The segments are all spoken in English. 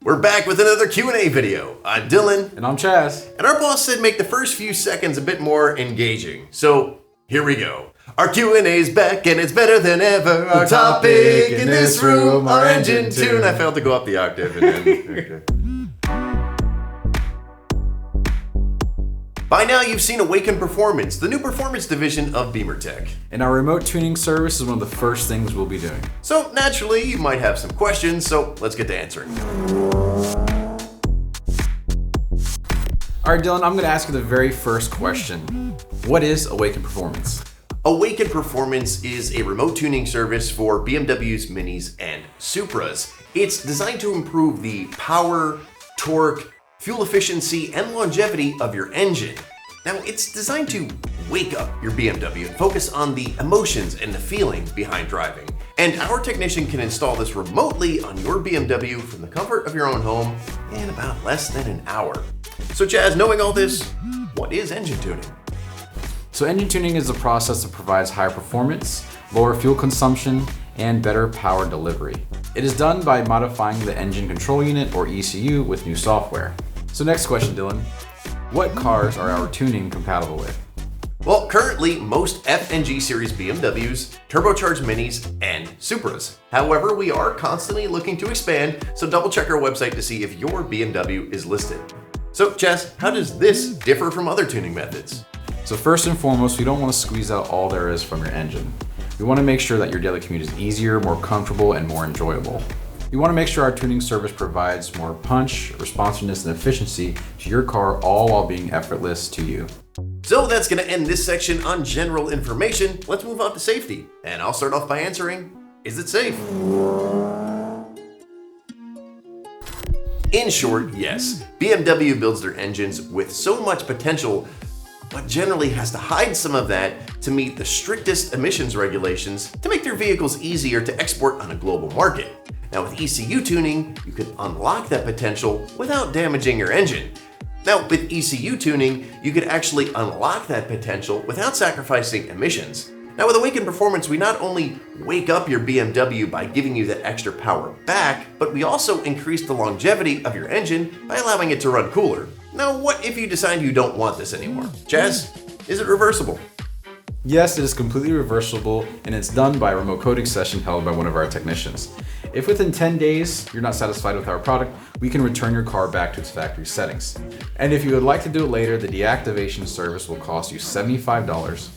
We're back with another Q&A video. I'm Dylan. And I'm Chaz. And our boss said make the first few seconds a bit more engaging. So here we go. Our Q&A's back and it's better than ever. Our topic in this room, our engine tune. I failed to go up the octave. Okay. By now you've seen Awaken Performance, the new performance division of BimmerTech. And our remote tuning service is one of the first things we'll be doing. So naturally you might have some questions, so let's get to answering. All right, Dylan, I'm going to ask you the very first question. What is Awaken Performance? Awaken Performance is a remote tuning service for BMWs, Minis, and Supras. It's designed to improve the power, torque, fuel efficiency, and longevity of your engine. Now, it's designed to wake up your BMW and focus on the emotions and the feeling behind driving. And our technician can install this remotely on your BMW from the comfort of your own home in about less than an hour. So Chaz, knowing all this, what is engine tuning? So engine tuning is a process that provides higher performance, lower fuel consumption, and better power delivery. It is done by modifying the engine control unit or ECU with new software. So next question, Dylan. What cars are our tuning compatible with? Well, currently most F and G series BMWs, turbocharged Minis, and Supras. However, we are constantly looking to expand, so double check our website to see if your BMW is listed. So Chaz, how does this differ from other tuning methods? So first and foremost, we don't want to squeeze out all there is from your engine. We want to make sure that your daily commute is easier, more comfortable, and more enjoyable. We want to make sure our tuning service provides more punch, responsiveness, and efficiency to your car, all while being effortless to you. So that's going to end this section on general information. Let's move on to safety. And I'll start off by answering, is it safe? In short, yes. BMW builds their engines with so much potential, but generally has to hide some of that to meet the strictest emissions regulations to make their vehicles easier to export on a global market. Now with ECU tuning, you can unlock that potential without damaging your engine. Now with ECU tuning, you could actually unlock that potential without sacrificing emissions. Now with Awaken Performance, we not only wake up your BMW by giving you that extra power back, but we also increase the longevity of your engine by allowing it to run cooler. Now what if you decide you don't want this anymore? Chaz, is it reversible? Yes, it is completely reversible, and it's done by a remote coding session held by one of our technicians. If within 10 days you're not satisfied with our product, we can return your car back to its factory settings. And if you would like to do it later, the deactivation service will cost you $75,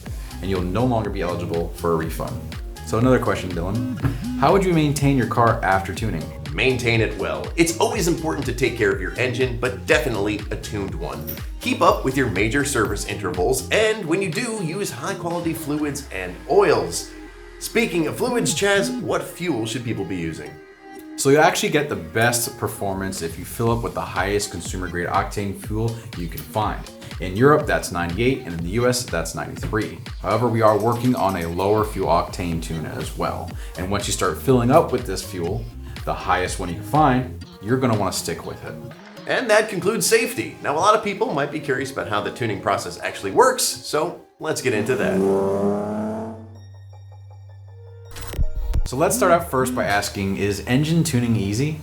and you'll no longer be eligible for a refund. So another question, Dylan. How would you maintain your car after tuning? Maintain it well. It's always important to take care of your engine, but definitely a tuned one. Keep up with your major service intervals, and when you do, use high quality fluids and oils. Speaking of fluids, Chaz, what fuel should people be using? So you actually get the best performance if you fill up with the highest consumer grade octane fuel you can find. In Europe, that's 98, and in the US, that's 93. However, we are working on a lower fuel octane tune as well. And once you start filling up with this fuel, the highest one you can find, you're going to want to stick with it. And that concludes safety. Now, a lot of people might be curious about how the tuning process actually works, so let's get into that. So let's start out first by asking, is engine tuning easy?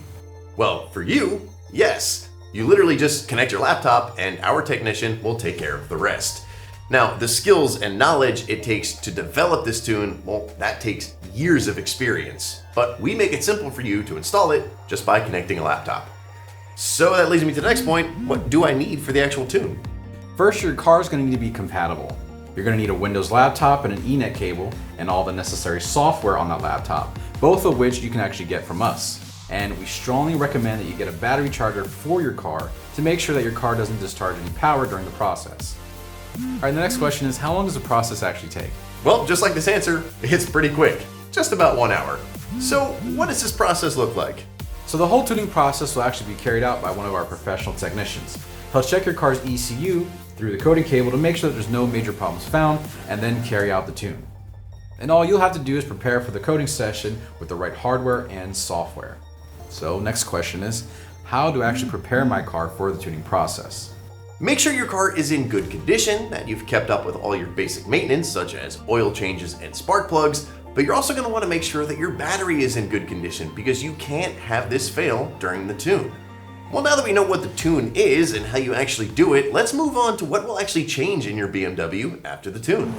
Well, for you, yes. You literally just connect your laptop and our technician will take care of the rest. Now, the skills and knowledge it takes to develop this tune, well, that takes years of experience. But we make it simple for you to install it just by connecting a laptop. So that leads me to the next point. What do I need for the actual tune? First, your car is going to need to be compatible. You're going to need a Windows laptop and an Ethernet cable and all the necessary software on that laptop, both of which you can actually get from us. And we strongly recommend that you get a battery charger for your car to make sure that your car doesn't discharge any power during the process. All right, the next question is, how long does the process actually take? Well, just like this answer, it's pretty quick, just about 1 hour. So what does this process look like? So the whole tuning process will actually be carried out by one of our professional technicians. He'll check your car's ECU through the coding cable to make sure that there's no major problems found, and then carry out the tune. And all you'll have to do is prepare for the coding session with the right hardware and software. So next question is, how do I actually prepare my car for the tuning process? Make sure your car is in good condition, that you've kept up with all your basic maintenance such as oil changes and spark plugs, but you're also going to want to make sure that your battery is in good condition because you can't have this fail during the tune. Well, now that we know what the tune is and how you actually do it, let's move on to what will actually change in your BMW after the tune.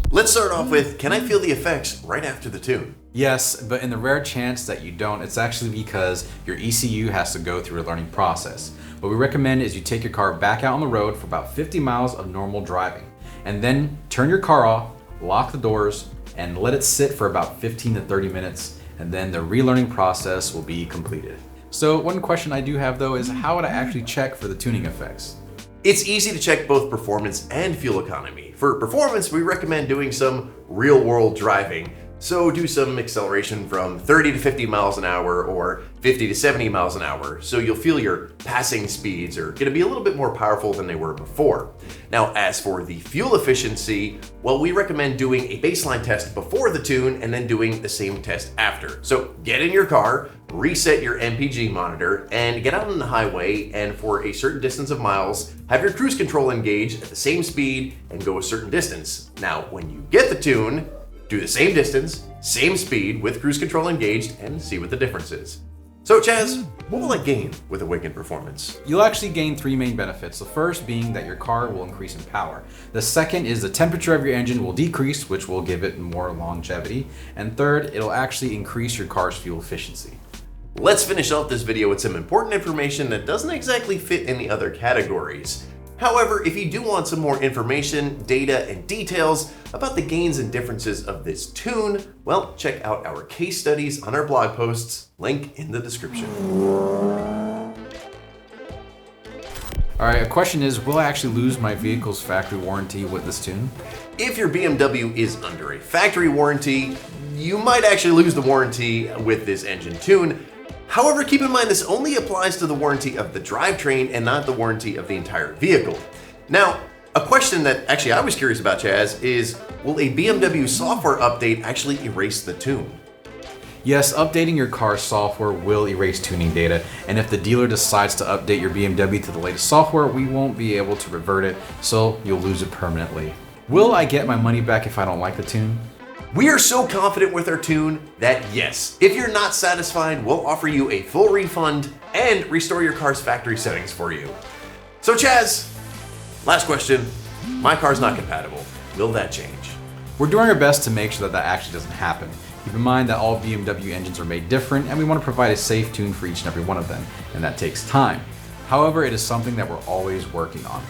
Let's start off with, can I feel the effects right after the tune? Yes, but in the rare chance that you don't, it's actually because your ECU has to go through a learning process. What we recommend is you take your car back out on the road for about 50 miles of normal driving, and then turn your car off, lock the doors, and let it sit for about 15 to 30 minutes, and then the relearning process will be completed. So one question I do have though is, how would I actually check for the tuning effects? It's easy to check both performance and fuel economy. For performance, we recommend doing some real-world driving. So do some acceleration from 30 to 50 miles an hour or 50 to 70 miles an hour, so you'll feel your passing speeds are going to be a little bit more powerful than they were before. Now, as for the fuel efficiency, well, we recommend doing a baseline test before the tune and then doing the same test after. So get in your car, reset your MPG monitor, and get out on the highway, and for a certain distance of miles, have your cruise control engaged at the same speed and go a certain distance. Now, when you get the tune, do the same distance, same speed with cruise control engaged, and see what the difference is. So Chaz, what will I gain with Awaken Performance? You'll actually gain three main benefits. The first being that your car will increase in power. The second is the temperature of your engine will decrease, which will give it more longevity. And third, it'll actually increase your car's fuel efficiency. Let's finish off this video with some important information that doesn't exactly fit in the other categories. However, if you do want some more information, data, and details about the gains and differences of this tune, well, check out our case studies on our blog posts, link in the description. Alright, a question is, will I actually lose my vehicle's factory warranty with this tune? If your BMW is under a factory warranty, you might actually lose the warranty with this engine tune. However, keep in mind this only applies to the warranty of the drivetrain and not the warranty of the entire vehicle. Now, a question that actually I was curious about, Chaz, is will a BMW software update actually erase the tune? Yes, updating your car's software will erase tuning data, and if the dealer decides to update your BMW to the latest software, we won't be able to revert it, so you'll lose it permanently. Will I get my money back if I don't like the tune? We are so confident with our tune that yes, if you're not satisfied, we'll offer you a full refund and restore your car's factory settings for you. So Chaz, last question. My car's not compatible. Will that change? We're doing our best to make sure that actually doesn't happen. Keep in mind that all BMW engines are made different, and we want to provide a safe tune for each and every one of them, and that takes time. However, it is something that we're always working on.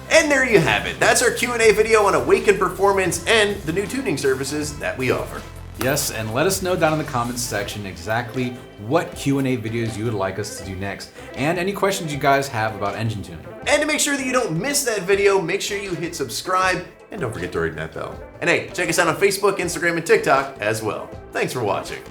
And there you have it. That's our Q&A video on Awaken Performance and the new tuning services that we offer. Yes, and let us know down in the comments section exactly what Q&A videos you would like us to do next, and any questions you guys have about engine tuning. And to make sure that you don't miss that video, make sure you hit subscribe, and don't forget to ring that bell. And hey, check us out on Facebook, Instagram, and TikTok as well. Thanks for watching.